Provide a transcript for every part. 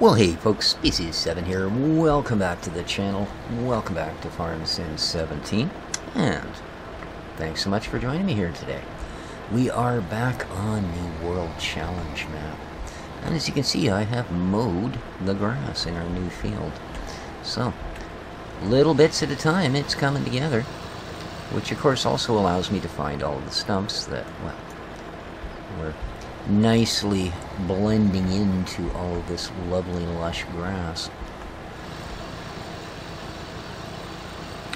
Well, hey folks, Species 7 here. Welcome back to the channel. Welcome back to Farm Sim 17. And thanks so much for joining me here today. We are back on the World Challenge map. And as you can see, I have mowed the grass in our new field. So, little bits at a time, it's coming together. Which of course also allows me to find all the stumps that, well, were nicely blending into all of this lovely lush grass.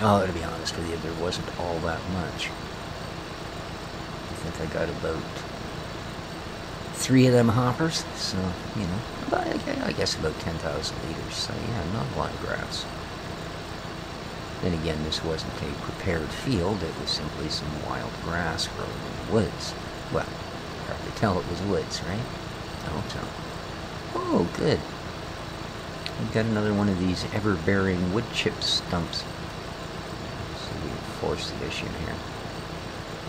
Oh, to be honest with you, there wasn't all that much. I think I got about 3 of them hoppers, so, you know, I guess about 10,000 liters, so yeah, not a lot of grass. Then again, this wasn't a prepared field, it was simply some wild grass growing in the woods. Well, hard to tell it was woods, right? I hope so. Oh, good. We've got another one of these ever-bearing wood chip stumps. So we can force the issue here.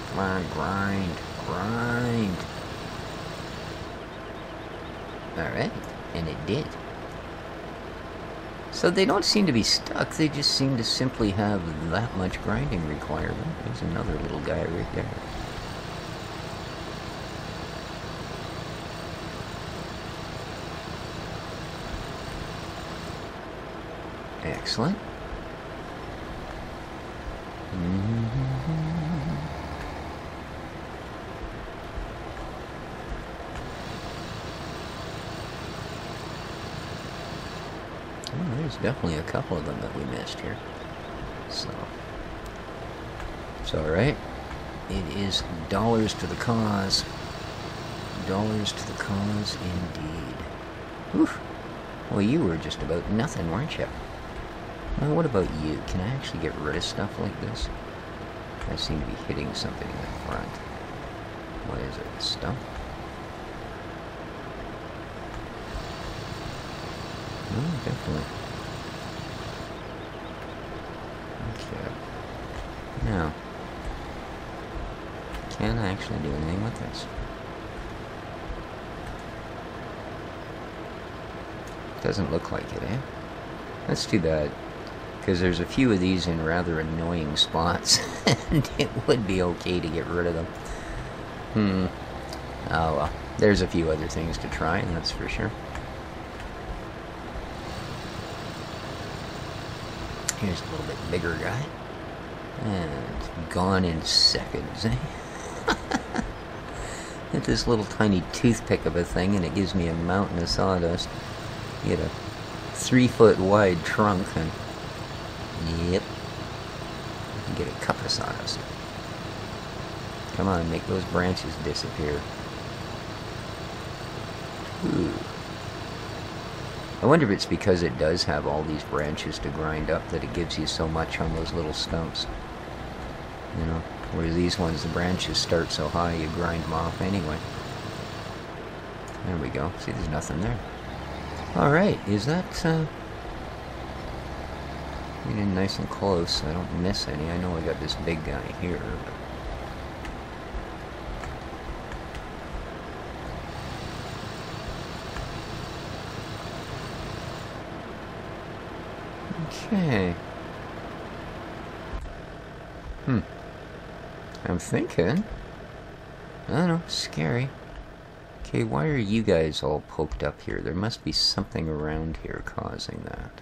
Come on, grind, grind. Alright, and it did. So they don't seem to be stuck, they just seem to simply have that much grinding required. There's another little guy right there. Excellent. Oh, there's definitely a couple of them that we missed here. So, it's alright. It is dollars to the cause. Dollars to the cause indeed. Oof. Well, you were just about nothing, weren't you? Well, what about you? Can I actually get rid of stuff like this? I seem to be hitting something in the front. What is it? A stump? Oh, definitely. Okay. Now, can I actually do anything with this? Doesn't look like it, eh? That's too bad. Because there's a few of these in rather annoying spots, and it would be okay to get rid of them. Oh well, there's a few other things to try, and that's for sure. Here's a little bit bigger guy. And gone in seconds, eh? Get this little tiny toothpick of a thing, and it gives me a mountain of sawdust. You get a 3-foot wide trunk, and yep, you can get a cup of sawdust. Come on, make those branches disappear. Ooh. I wonder if it's because it does have all these branches to grind up that it gives you so much on those little stumps. You know, whereas these ones, the branches start so high you grind them off anyway. There we go. See, there's nothing there. Alright, is that, get in nice and close so I don't miss any. I know I got this big guy here, but... Okay. I'm thinking. I don't know, scary. Okay, why are you guys all poked up here? There must be something around here causing that.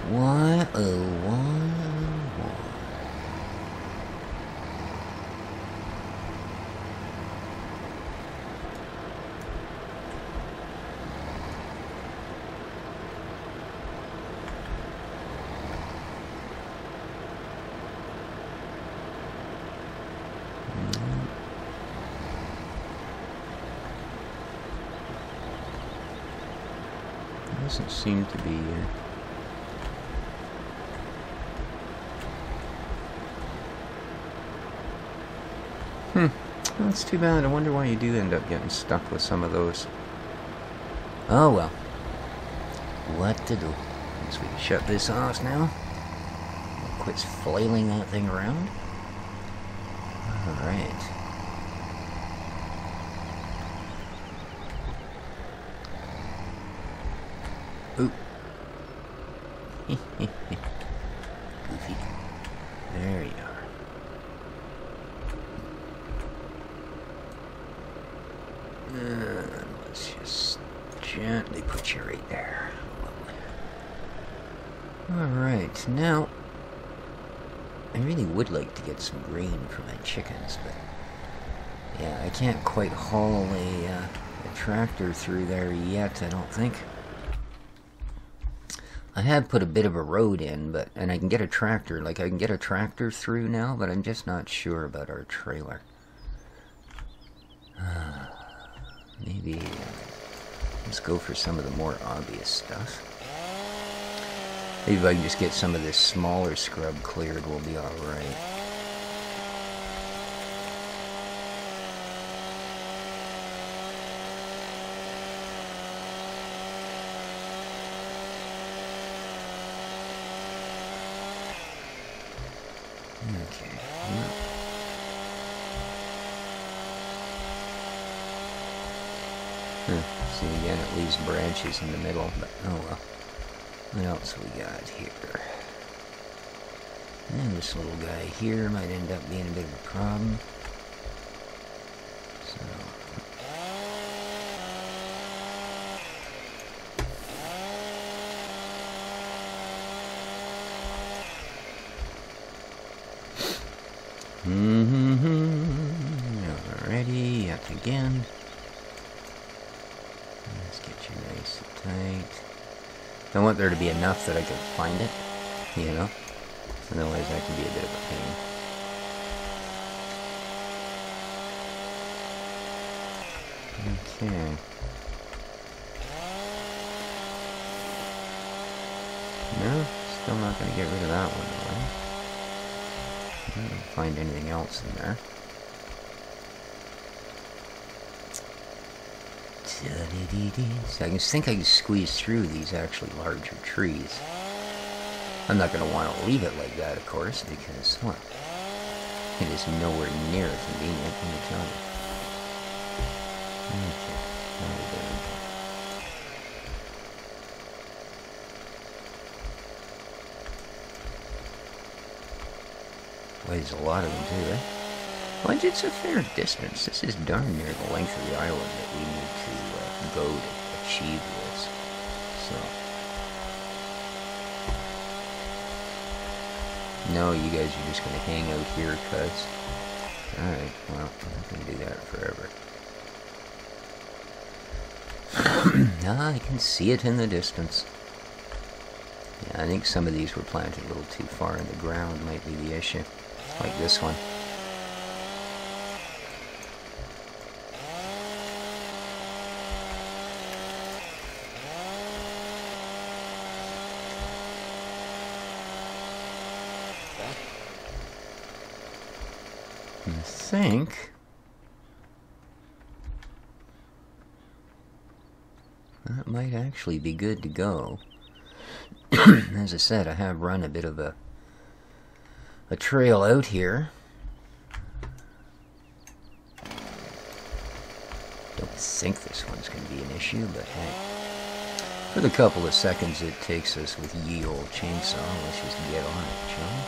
What a one. Doesn't seem to be. That's too bad. I wonder why you do end up getting stuck with some of those. Oh well. What to do? Guess we can shut this off now. Quit flailing that thing around. Alright. Ooh. Goofy. There you are. Let's just gently put you right there. Alright, now I really would like to get some grain for my chickens, but yeah, I can't quite haul a tractor through there yet, I don't think. I have put a bit of a road in, and I can get a tractor, I can get a tractor through now, but I'm just not sure about our trailer. Maybe let's go for some of the more obvious stuff. Maybe if I can just get some of this smaller scrub cleared, we'll be alright. Okay. See, again, it leaves branches in the middle, but oh well. What else we got here? And this little guy here might end up being a bit of a problem. So. Alrighty, yet again. Let's get you nice and tight. I want there to be enough that I can find it, you know? Otherwise that can be a bit of a pain. Okay. No, still not going to get rid of that one, though. I don't find anything else in there. So I think I can squeeze through these actually larger trees. I'm not going to want to leave it like that, of course, because, well, it is nowhere near convenient, let me tell you. Okay, there we go. Well, there's a lot of them too, eh? Well, it's a fair distance. This is darn near the length of the island that we need to go to achieve this. So, no, you guys are just going to hang out here, cuz. Alright, well, I'm not going to do that forever. I can see it in the distance. Yeah, I think some of these were planted a little too far in the ground might be the issue. Like this one. I think that might actually be good to go. As I said, I have run a bit of a trail out here. Don't think this one's going to be an issue, but hey, for the couple of seconds it takes us with ye old chainsaw, let's just get on it, shall we?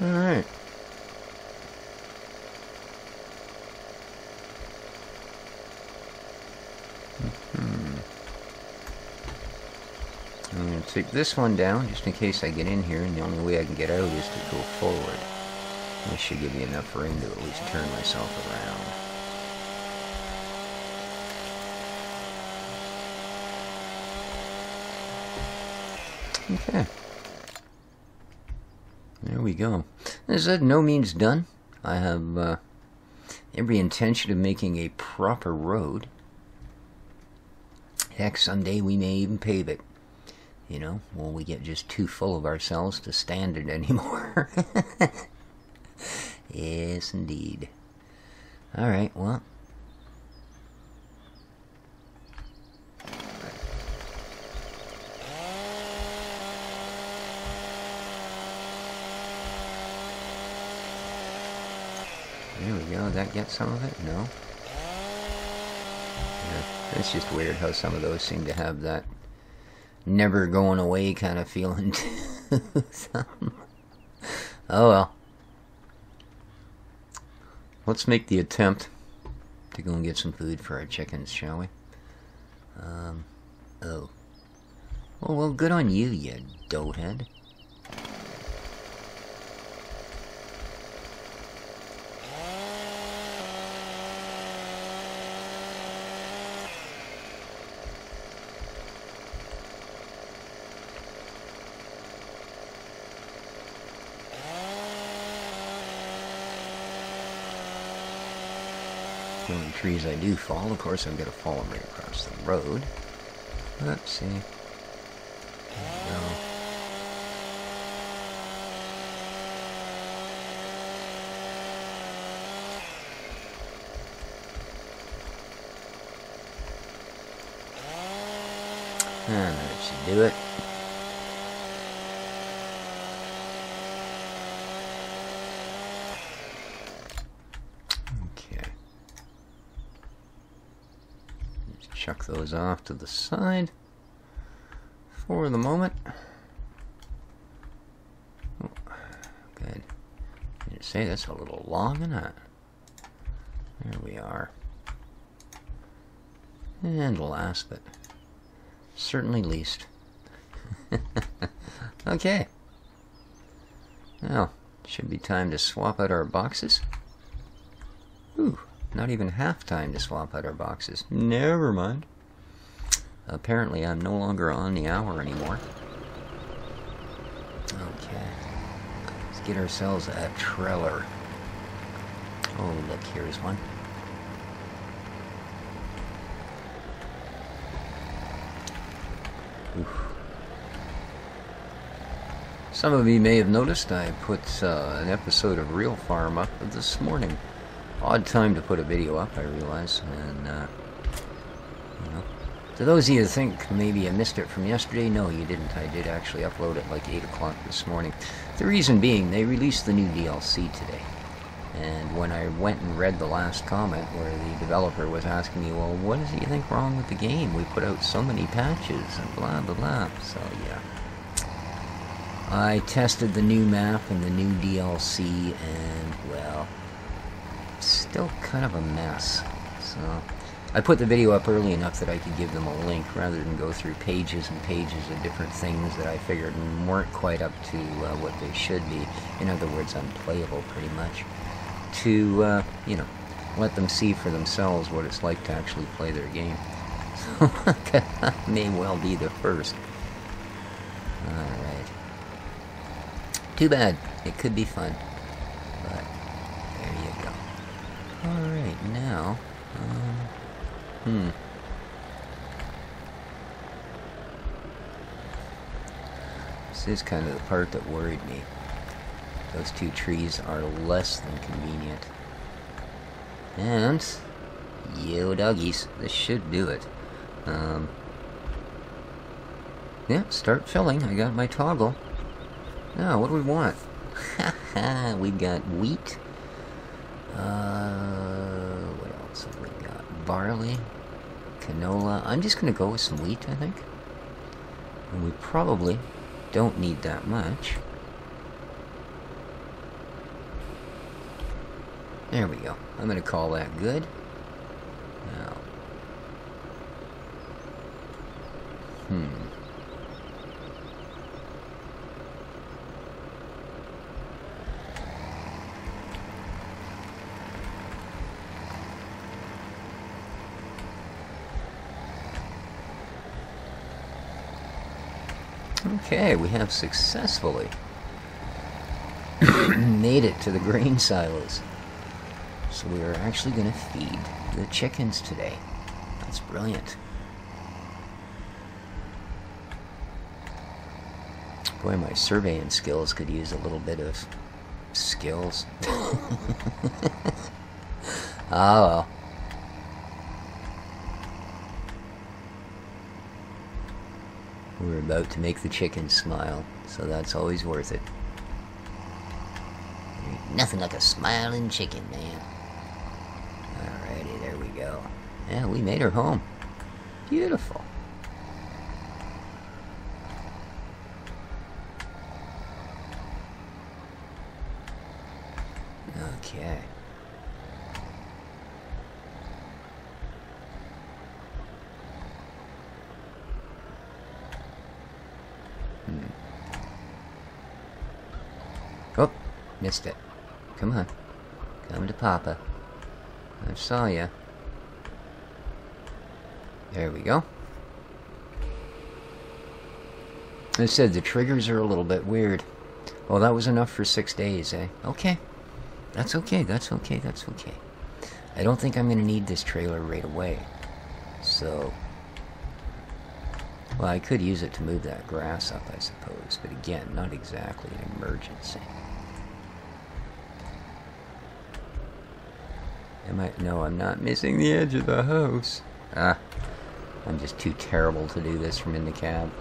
Alright. I'm going to take this one down just in case I get in here, and the only way I can get out is to go forward. This should give me enough room to at least turn myself around. Okay. There we go. As I said, no means done. I have every intention of making a proper road. Heck, someday we may even pave it. You know, when we get just too full of ourselves to stand it anymore. Yes, indeed. Alright, well. There we go. Did that get some of it? No. Yeah, it's just weird how some of those seem to have that never going away kind of feeling to them. Oh well. Let's make the attempt to go and get some food for our chickens, shall we? Oh. Well, good on you, you doughead. The only trees I do fall, of course, I've got to fall them right across the road. Let's see. There we go. And that should do it. Chuck those off to the side for the moment. Oh, good. Did it say that's a little long or not? There we are. And last but certainly least. Okay. Well, should be time to swap out our boxes. Ooh. Not even half time to swap out our boxes. Never mind. Apparently I'm no longer on the hour anymore. Okay. Let's get ourselves a trailer. Oh, look, here's one. Oof. Some of you may have noticed I put an episode of Real Farm up this morning. Odd time to put a video up, I realize, and, you know, to those of you who think maybe I missed it from yesterday, no, you didn't. I did actually upload it like 8 o'clock this morning. The reason being, they released the new DLC today, and when I went and read the last comment where the developer was asking me, well, what is it you think wrong with the game? We put out so many patches, and blah, blah, blah, so, yeah. I tested the new map and the new DLC, and, well, still kind of a mess. So I put the video up early enough that I could give them a link rather than go through pages and pages of different things that I figured weren't quite up to what they should be. In other words, unplayable pretty much. To, you know, let them see for themselves what it's like to actually play their game. So may well be the first. Alright. Too bad. It could be fun. But there you go. Alright, now, This is kind of the part that worried me. Those two trees are less than convenient. And, yo doggies, this should do it. Yeah, start filling. I got my toggle. Now, what do we want? Haha, we got wheat. What else have we got? Barley, canola. I'm just going to go with some wheat, I think. And we probably don't need that much. There we go. I'm going to call that good. Now. Okay, we have successfully made it to the grain silos. So we are actually going to feed the chickens today. That's brilliant. Boy, my surveying skills could use a little bit of skills. Ah, well. We're about to make the chicken smile, so that's always worth it. Nothing like a smiling chicken, man. Alrighty, there we go. Yeah, we made her home. Beautiful. Okay. Oh, missed it. Come on. Come to Papa. I saw ya. There we go. I said the triggers are a little bit weird. Well, that was enough for 6 days, eh? Okay. That's okay, that's okay, that's okay. I don't think I'm going to need this trailer right away. So... well, I could use it to move that grass up, I suppose. But again, not exactly an emergency. No, I'm not missing the edge of the house. Ah, I'm just too terrible to do this from in the cab.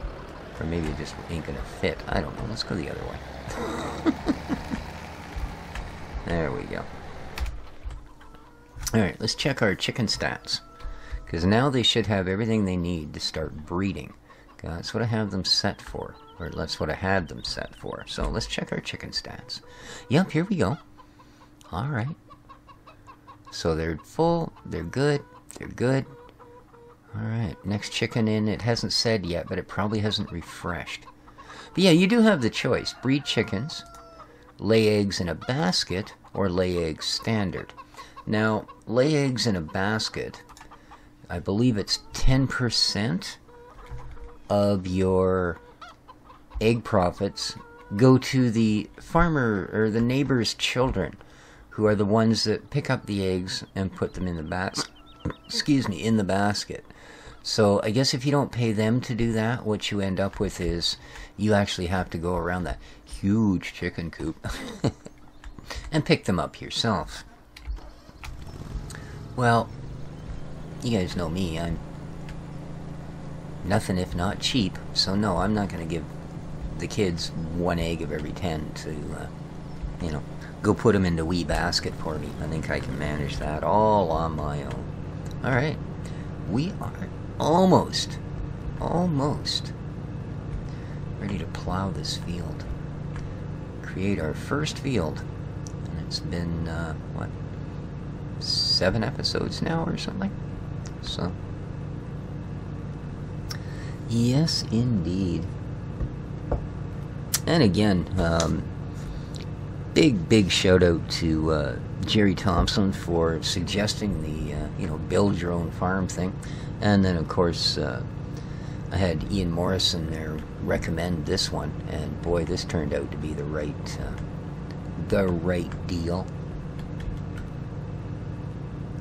Or maybe it just ain't gonna fit. I don't know. Let's go the other way. There we go. Alright, let's check our chicken stats. Because now they should have everything they need to start breeding. That's what I have them set for. Or that's what I had them set for. So let's check our chicken stats. Yep, here we go. Alright. So they're full, they're good, they're good. Alright, next chicken in, it hasn't said yet, but it probably hasn't refreshed. But yeah, you do have the choice. Breed chickens, lay eggs in a basket, or lay eggs standard. Now, lay eggs in a basket, I believe it's 10% of your egg profits go to the farmer or the neighbor's children, who are the ones that pick up the eggs and put them in the in the basket. So I guess if you don't pay them to do that, what you end up with is you actually have to go around that huge chicken coop and pick them up yourself. Well, you guys know me, I'm nothing if not cheap, so no, I'm not going to give the kids 1 egg of every 10 to, you know, go put them in the wee basket for me. I think I can manage that all on my own. Alright, we are almost ready to plow this field. Create our first field. And it's been, what, 7 episodes now or something? So, yes, indeed. And again, big shout out to Jerry Thompson for suggesting the you know, build your own farm thing, and then of course I had Ian Morrison there recommend this one, and boy, this turned out to be the right deal,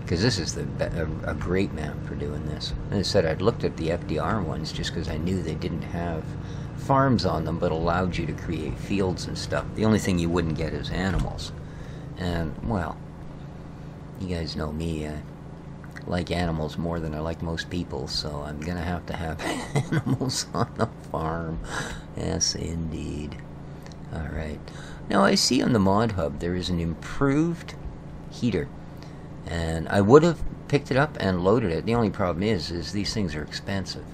because this is a great map for doing this. As I said, I'd looked at the FDR ones just because I knew they didn't have farms on them, but allowed you to create fields and stuff. The only thing you wouldn't get is animals. And, well, you guys know me, I like animals more than I like most people, so I'm gonna have to have animals on the farm. Yes, indeed. Alright. Now, I see on the Mod Hub there is an improved heater. And I would have picked it up and loaded it. The only problem is these things are expensive.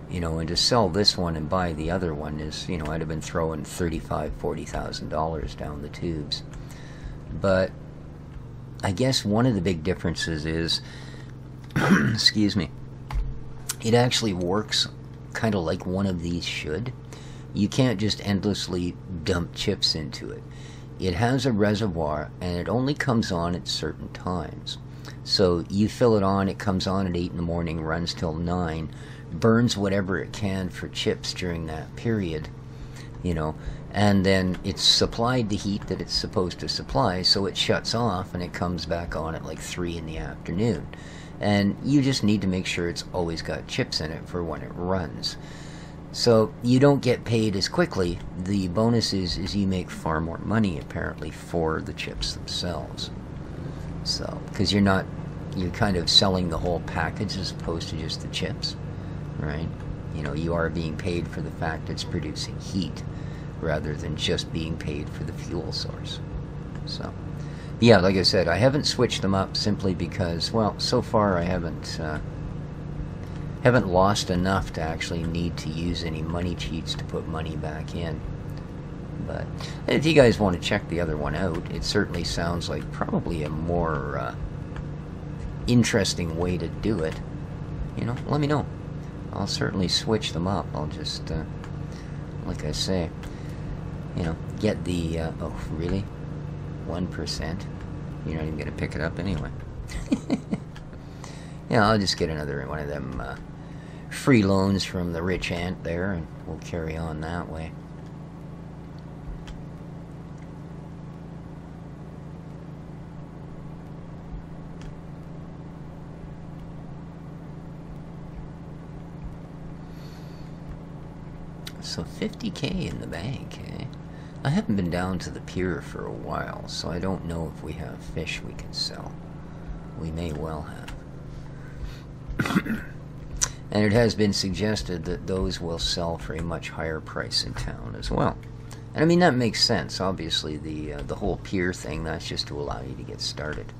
You know, and to sell this one and buy the other one is, you know, I'd have been throwing $35,000-$40,000 down the tubes. But I guess one of the big differences is, excuse me, it actually works kind of like one of these should. You can't just endlessly dump chips into it. It has a reservoir, and it only comes on at certain times. So you fill it on, it comes on at 8 in the morning, runs till 9, burns whatever it can for chips during that period, you know, and then it's supplied the heat that it's supposed to supply, so it shuts off and it comes back on at like 3 in the afternoon. And you just need to make sure it's always got chips in it for when it runs. So you don't get paid as quickly. The bonus is you make far more money, apparently, for the chips themselves. So, because you're kind of selling the whole package as opposed to just the chips, right? You know, you are being paid for the fact it's producing heat rather than just being paid for the fuel source. So, yeah, like I said, I haven't switched them up simply because, well, so far I haven't lost enough to actually need to use any money cheats to put money back in. But if you guys want to check the other one out, it certainly sounds like probably a more interesting way to do it. You know, let me know. I'll certainly switch them up. I'll just, like I say, you know, get the, oh, really? 1%? You're not even going to pick it up anyway. Yeah, I'll just get another one of them free loans from the rich aunt there, and we'll carry on that way. So $50K in the bank, eh? I haven't been down to the pier for a while, so I don't know if we have fish we can sell. We may well have. And it has been suggested that those will sell for a much higher price in town as well. And I mean, that makes sense. Obviously, the whole pier thing, that's just to allow you to get started.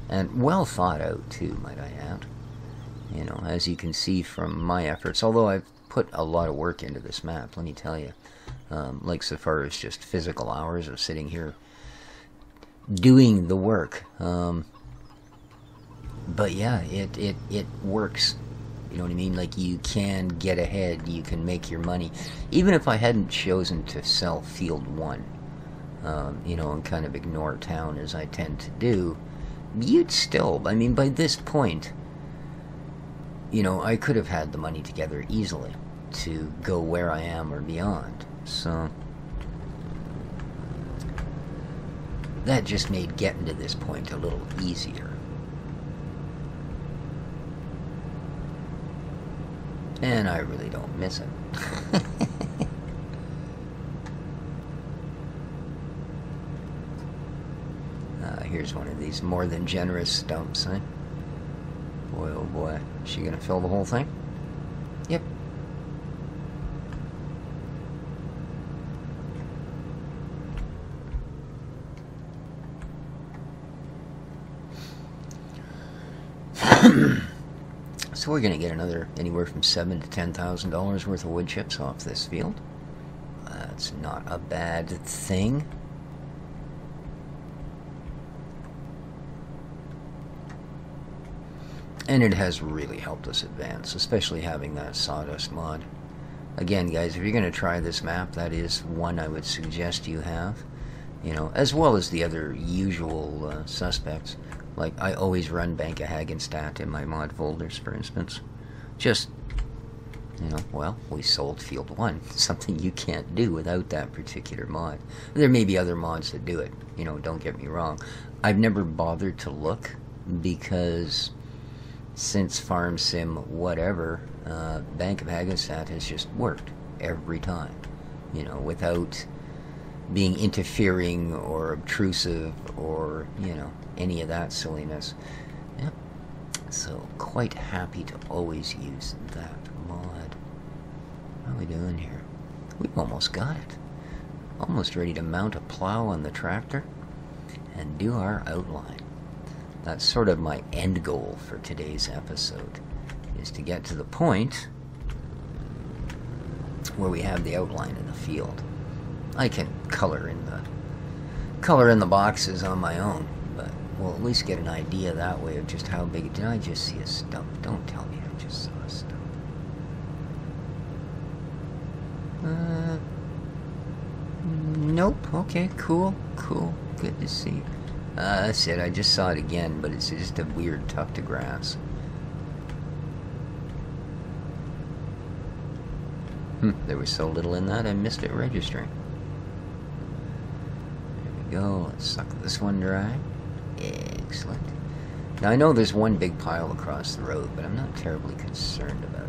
And well thought out, too, might I add. You know, as you can see from my efforts, although I've put a lot of work into this map, let me tell you. Like so far as just physical hours of sitting here doing the work. But yeah, it works. You know what I mean? Like, you can get ahead, you can make your money. Even if I hadn't chosen to sell Field 1, you know, and kind of ignore town as I tend to do, you'd still, I mean, by this point, you know, I could have had the money together easily to go where I am or beyond. So that just made getting to this point a little easier. And I really don't miss it. Here's one of these more than generous stumps, eh? Boy, oh boy. Is she gonna fill the whole thing? Yep. So we're going to get another anywhere from $7,000 to $10,000 worth of wood chips off this field. That's not a bad thing. And it has really helped us advance, especially having that sawdust mod. Again, guys, if you're going to try this map, that is one I would suggest you have. You know, as well as the other usual suspects. Like, I always run Bank of Hagenstat in my mod folders, for instance. Just, you know, well, we sold Field 1. Something you can't do without that particular mod. There may be other mods that do it, you know, don't get me wrong. I've never bothered to look, because since Farm Sim whatever, Bank of Hagenstat has just worked every time. You know, without being interfering or obtrusive or, you know, any of that silliness. Yep. So, quite happy to always use that mod. How are we doing here? We've almost got it. Almost ready to mount a plow on the tractor and do our outline. That's sort of my end goal for today's episode, is to get to the point where we have the outline in the field. I can color in the boxes on my own, but we'll at least get an idea that way of just how big. Did I just see a stump? Don't tell me I just saw a stump. Nope. Okay, cool. Good to see. That's it. I just saw it again, but it's just a weird tuft of grass. There was so little in that, I missed it registering. There we go. Let's suck this one dry. Excellent. Now, I know there's one big pile across the road, but I'm not terribly concerned about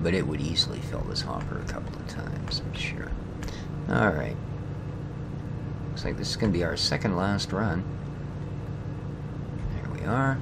But it would easily fill this hopper a couple of times, I'm sure. Alright. Looks like this is going to be our second last run. There we are.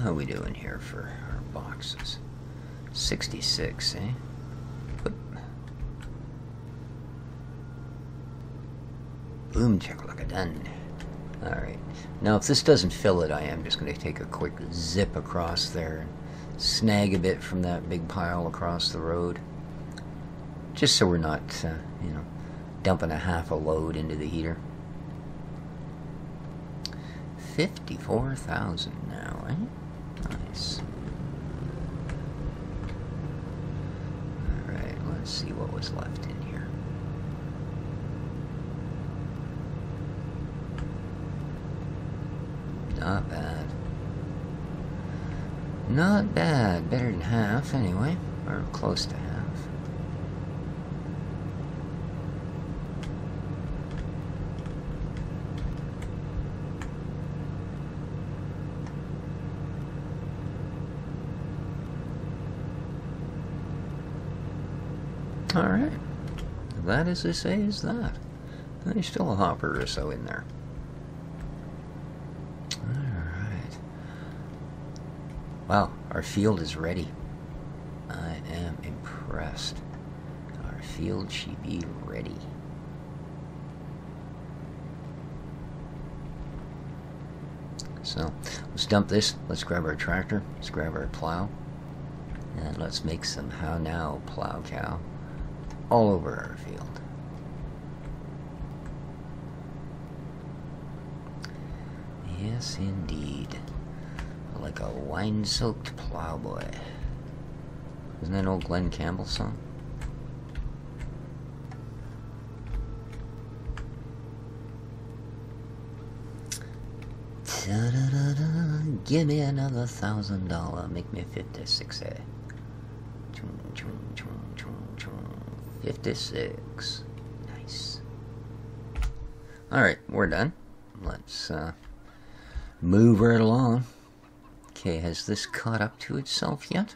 How are we doing here for our boxes? 66, eh? Whoop. Boom, chakalaka, done. Alright. Now, if this doesn't fill it, I am just going to take a quick zip across there and snag a bit from that big pile across the road. Just so we're not, you know, dumping a half a load into the heater. 54,000 now, eh? Nice. Alright, let's see what was left in here. Not bad. Not bad. Better than half, anyway. Or close to half. Alright. That, as they say, is that. There's still a hopper or so in there. Alright. Wow, our field is ready. I am impressed. Our field should be ready. So, let's dump this. Let's grab our tractor. Let's grab our plow. And let's make some how now plow cow all over our field. Yes, indeed. Like a wine-soaked plowboy. Isn't that an old Glenn Campbell song? Ta-da-da-da. Give me another $1,000. Make me 56, eh? 56. Nice. Alright, we're done. Let's move right along. Okay, has this caught up to itself yet?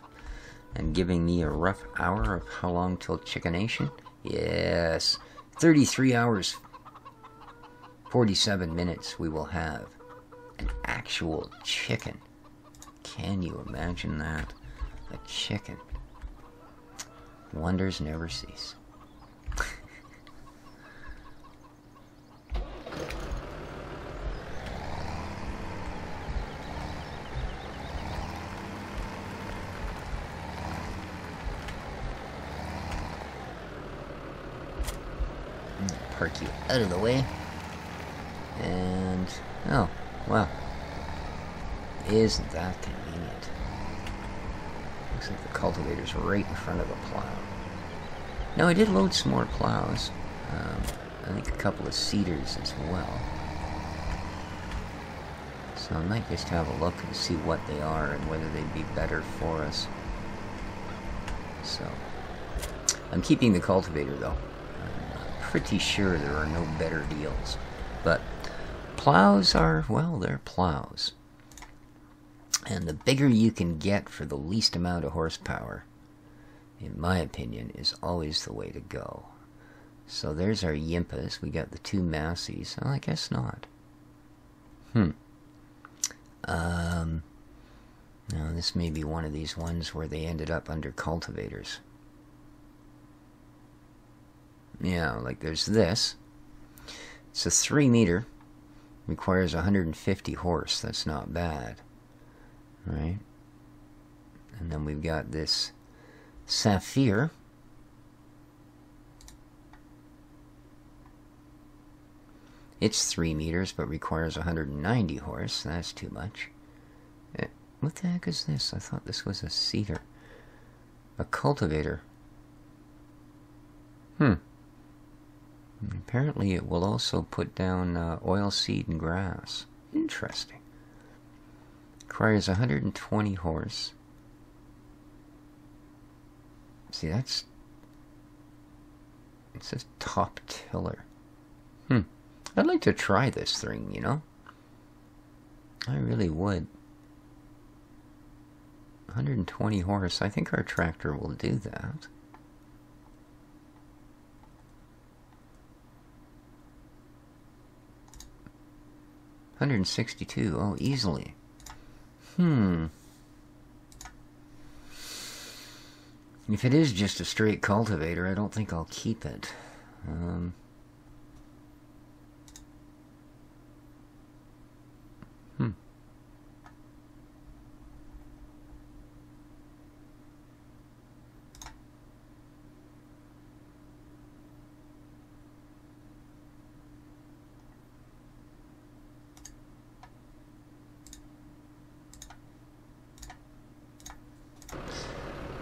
And giving me a rough hour of how long till chickenation? Yes. 33 hours, 47 minutes we will have an actual chicken. Can you imagine that? A chicken. Wonders never cease. Park you out of the way. And, oh, wow. Isn't that convenient? Looks like the cultivator's right in front of the plow. Now, I did load some more plows. I think a couple of seeders as well. So I might just have a look and see what they are and whether they'd be better for us. So, I'm keeping the cultivator though. I'm pretty sure there are no better deals. But plows are, well, they're plows. And the bigger you can get for the least amount of horsepower, in my opinion, is always the way to go. So there's our Yimpas. We got the two Massies. Oh, I guess not. Now this may be one of these ones where they ended up under cultivators. Yeah, like there's this. It's a 3 meter. Requires 150 horse. That's not bad. Right? And then we've got this Sapphire. It's 3 meters, but requires 190 horse. That's too much. What the heck is this? I thought this was a seeder. A cultivator. Apparently it will also put down oil seed and grass. Interesting. Requires 120 horse. See, that's... It says top tiller. I'd like to try this thing, you know? I really would. 120 horse. I think our tractor will do that. $162. Oh, easily. If it is just a straight cultivator, I don't think I'll keep it.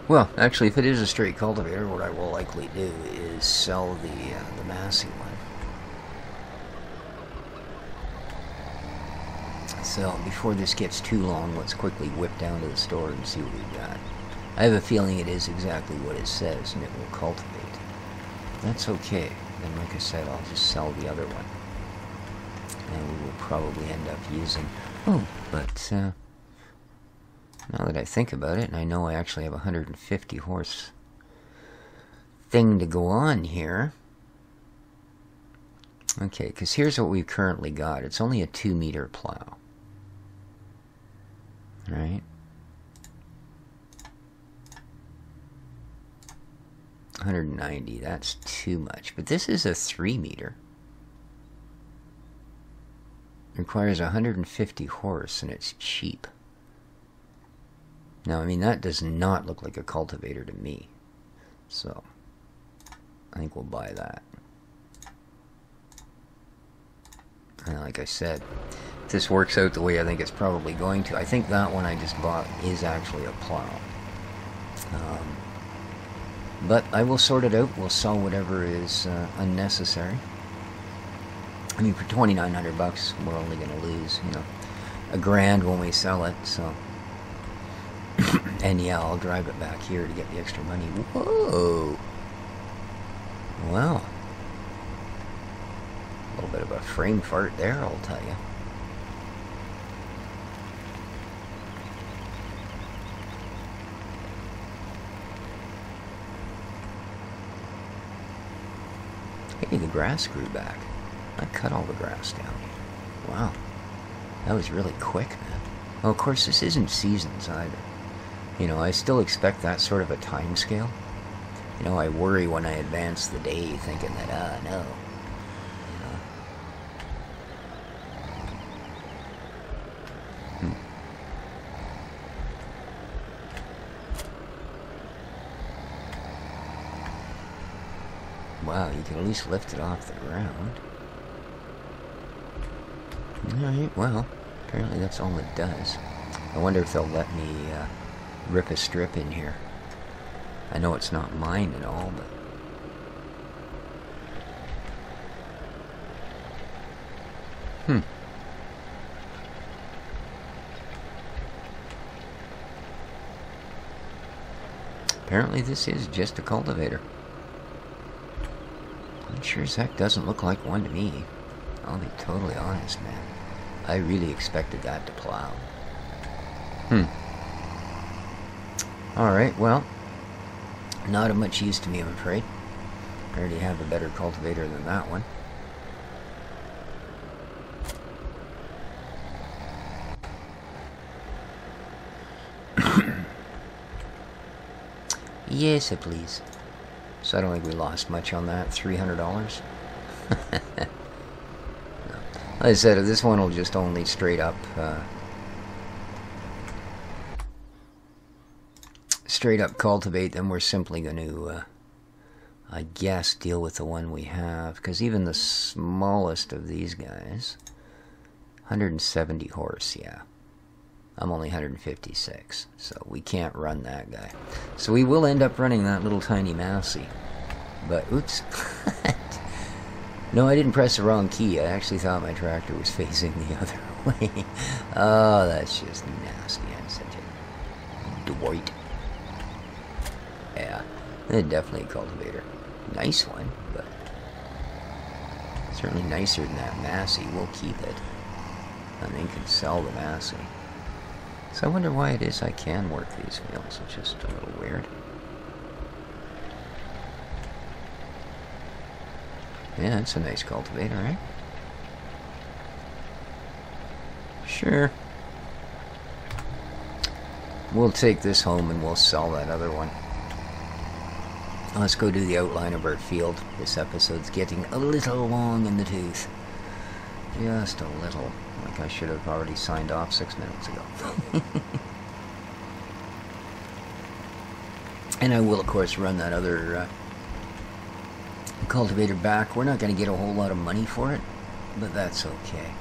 Well, actually, if it is a straight cultivator, what I will likely do is sell the Massey one. So, before this gets too long, let's quickly whip down to the store and see what we've got. I have a feeling it is exactly what it says, and it will cultivate. That's okay. And like I said, I'll just sell the other one. And we will probably end up using... Oh, but... now that I think about it, and I know I actually have a 150 horse thing to go on here. Okay, because here's what we've currently got. It's only a 2 meter plow. Right? 190, that's too much. But this is a 3 meter. Requires 150 horse, and it's cheap. Now, I mean, that does not look like a cultivator to me. So, I think we'll buy that. And like I said, if this works out the way I think it's probably going to, I think that one I just bought is actually a plow. But I will sort it out. We'll sell whatever is unnecessary. I mean, for $2,900, we're only going to lose, you know, $1,000 when we sell it, so... And yeah, I'll drive it back here to get the extra money. Whoa! Wow. A little bit of a frame fart there, I'll tell you. Hey, the grass grew back. I cut all the grass down. Wow. That was really quick, man. Well, of course, this isn't seasons either. You know, I still expect that sort of a time scale. You know, I worry when I advance the day thinking that, no. You know. Wow, you can at least lift it off the ground. Alright, well, apparently that's all it does. I wonder if they'll let me, rip a strip in here. I know it's not mine and all, but... Apparently this is just a cultivator. It sure as heck doesn't look like one to me. I'll be totally honest, man. I really expected that to plow. Alright, well, not of much use to me, I'm afraid. I already have a better cultivator than that one. Yes, please. So I don't think we lost much on that. $300? No. Like I said, if this one will just only straight up cultivate, then we're simply going to I guess, deal with the one we have, because even the smallest of these guys, 170 horse, yeah. I'm only 156, so we can't run that guy. So we will end up running that little tiny Massey. But, oops. No, I didn't press the wrong key. I actually thought my tractor was facing the other way. Oh, that's just nasty. I'm such a Dwight. Yeah, definitely a cultivator. Nice one, but certainly nicer than that Massey. We'll keep it. And then can sell the Massey. So I wonder why it is I can work these fields. It's just a little weird. Yeah, it's a nice cultivator, right? Sure. We'll take this home and we'll sell that other one. Let's go do the outline of our field. This episode's getting a little long in the tooth. Just a little. Like I should have already signed off 6 minutes ago. And I will, of course, run that other cultivator back. We're not going to get a whole lot of money for it, but that's okay.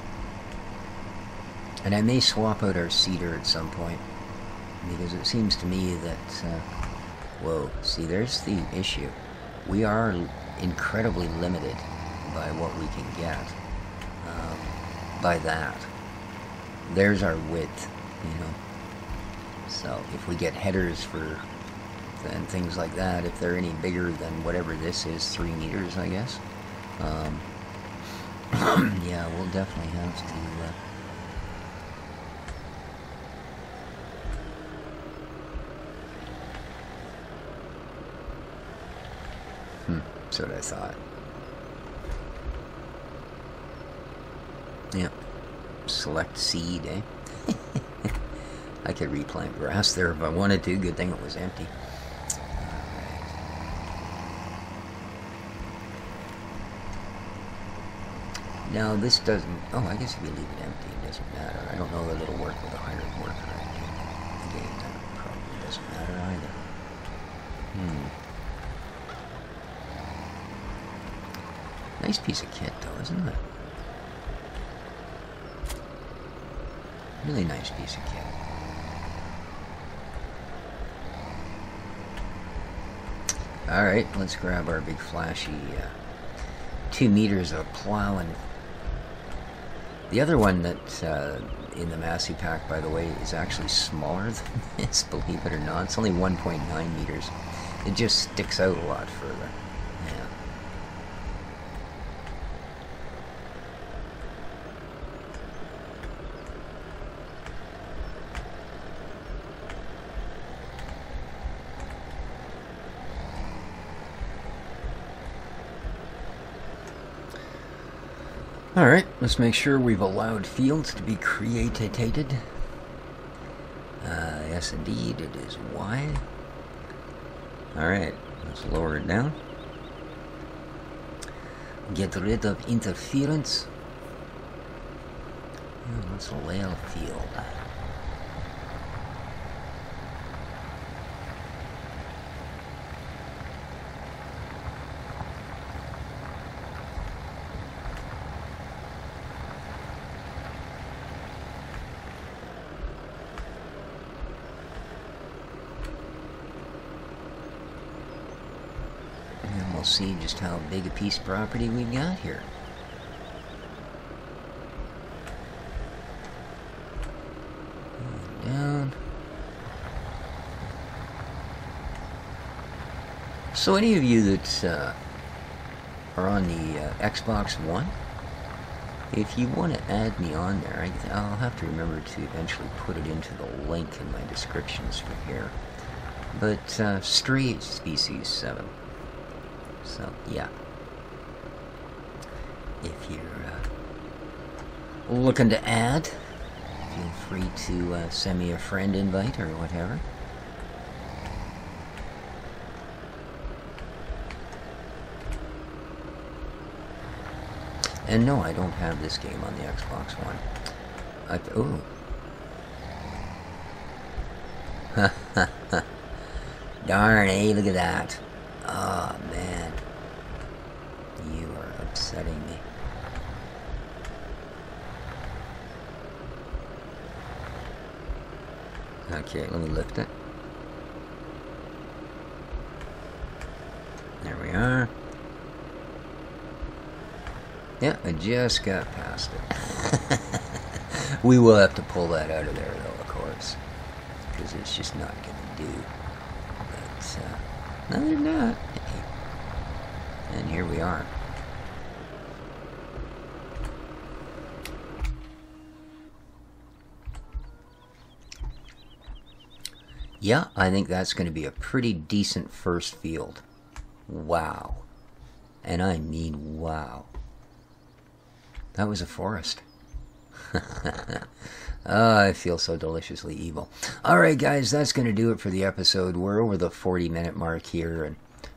And I may swap out our seeder at some point, because it seems to me that... whoa, see, there's the issue. We are incredibly limited by what we can get. By that. There's our width, you know. So if we get headers for and things like that, if they're any bigger than whatever this is, 3 meters, I guess. Yeah, we'll definitely have to... That's what I thought. Yep. Select seed, eh? I could replant grass there if I wanted to. Good thing it was empty. Alright. Now this doesn't... Oh, I guess if you leave it empty, it doesn't matter. I don't know that it'll work with a hired worker. Again, that probably doesn't matter either. Nice piece of kit, though, isn't it? Really nice piece of kit. Alright, let's grab our big flashy 2 meters of plowing. The other one that in the Massey pack, by the way, is actually smaller than this, believe it or not. It's only 1.9 meters. It just sticks out a lot further. Yeah. Alright, let's make sure we've allowed fields to be created. Yes, indeed, it is wide. Alright, let's lower it down. Get rid of interference. And let's lay a field. We'll see just how big a piece of property we've got here. Down. So any of you that are on the Xbox One, if you want to add me on there, I'll have to remember to eventually put it into the link in my descriptions for here. But Stray Species 7. So, yeah. If you're looking to add, feel free to send me a friend invite or whatever. And no, I don't have this game on the Xbox One. Ooh. Darn, eh? Look at that. Oh, man. upsetting me. Okay, let me lift it. There we are. Yeah, I just got past it. We will have to pull that out of there, though, of course, because it's just not going to do. But, other than that, hey. And here we are. Yeah, I think that's going to be a pretty decent first field. Wow. And I mean wow. That was a forest. Oh, I feel so deliciously evil. Alright guys, that's going to do it for the episode. We're over the 40-minute mark here, and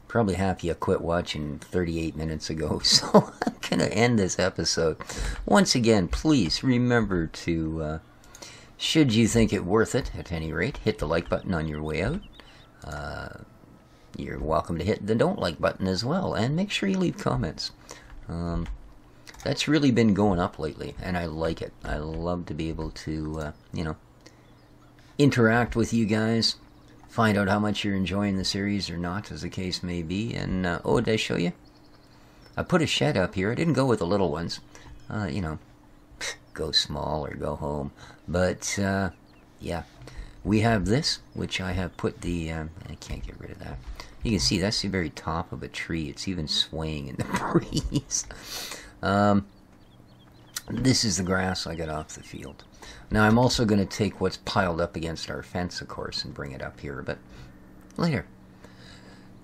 probably half you quit watching 38 minutes ago, so I'm going to end this episode. Once again, please remember to, should you think it worth it, at any rate, hit the like button on your way out. You're welcome to hit the don't like button as well, and make sure you leave comments. That's really been going up lately, and I like it. I love to be able to, you know, interact with you guys, find out how much you're enjoying the series or not, as the case may be. And, oh, did I show you? I put a shed up here. I didn't go with the little ones. You know, go small or go home. But, yeah, we have this, which I have put the, I can't get rid of that. You can see that's the very top of a tree. It's even swaying in the breeze. This is the grass I got off the field. Now I'm also going to take what's piled up against our fence, of course, and bring it up here, but later.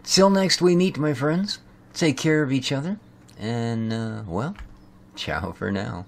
Till next we meet, my friends. Take care of each other, and, well, ciao for now.